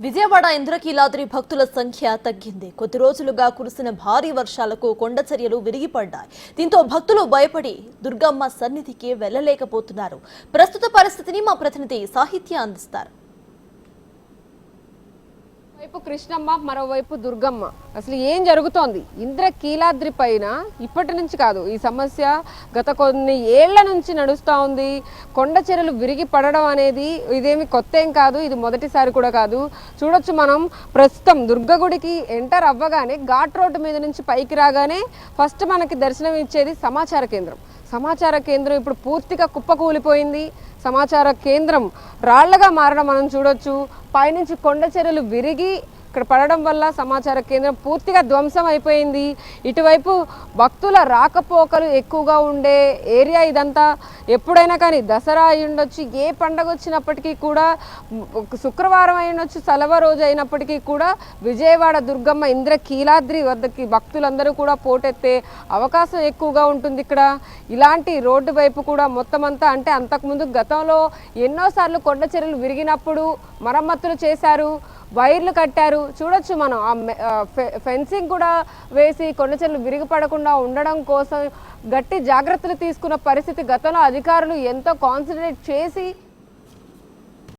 విజయవాడ ఇంద్రకీలాద్రి భక్తుల సంఖ్య తగ్గింది. కొద్ది రోజులుగా కురిసిన భారీ వర్షాలకు కొండచర్యలు విరిగిపడ్డాయి. దీంతో భక్తులు భయపడి దుర్గమ్మ సన్నిధికి వెళ్లలేకపోతున్నారు. ప్రస్తుత పరిస్థితిని మా ప్రతినిధి సాహిత్య అందిస్తారు. వైపు కృష్ణమ్మ, మరోవైపు దుర్గమ్మ. అసలు ఏం జరుగుతోంది? ఇంద్రకీలాద్రి పైన ఇప్పటి నుంచి కాదు, ఈ సమస్య గత కొన్ని ఏళ్ల నుంచి నడుస్తూ ఉంది. కొండ చెరలు విరిగి పడడం అనేది ఇదేమి కొత్త ఏం కాదు, ఇది మొదటిసారి కూడా కాదు. చూడొచ్చు మనం ప్రస్తుతం దుర్గగుడికి ఎంటర్ అవ్వగానే ఘాట్ రోడ్డు మీద నుంచి పైకి రాగానే ఫస్ట్ మనకి దర్శనం ఇచ్చేది సమాచార కేంద్రం. సమాచార కేంద్రం ఇప్పుడు పూర్తిగా కుప్పకూలిపోయింది. సమాచార కేంద్రం రాళ్లగా మారడం మనం చూడొచ్చు. పైనుంచి కొండ చెరలు విరిగి ఇక్కడ పడడం వల్ల సమాచార కేంద్రం పూర్తిగా ధ్వంసం అయిపోయింది. ఇటువైపు భక్తుల రాకపోకలు ఎక్కువగా ఉండే ఏరియా ఇదంతా. ఎప్పుడైనా కానీ దసరా అయి ఉండొచ్చు, ఏ పండగ వచ్చినప్పటికీ కూడా, శుక్రవారం అయి ఉండొచ్చు, సెలవు రోజు అయినప్పటికీ కూడా విజయవాడ దుర్గమ్మ ఇంద్రకీలాద్రి వద్దకి భక్తులందరూ కూడా పోటెత్తే అవకాశం ఎక్కువగా ఉంటుంది. ఇక్కడ ఇలాంటి రోడ్డు వైపు కూడా మొత్తం అంతా, అంటే అంతకుముందు గతంలో ఎన్నోసార్లు కొండ చెరువులు విరిగినప్పుడు మరమ్మతులు చేశారు, వైర్లు కట్టారు. చూడొచ్చు మనం ఫెన్సింగ్ కూడా వేసి కొండ చెరువులు విరిగిపడకుండా ఉండడం కోసం గట్టి జాగ్రత్తలు తీసుకున్న పరిస్థితి. గతంలో అధికారులు ఎంతో కాన్సన్ట్రేట్ చేసి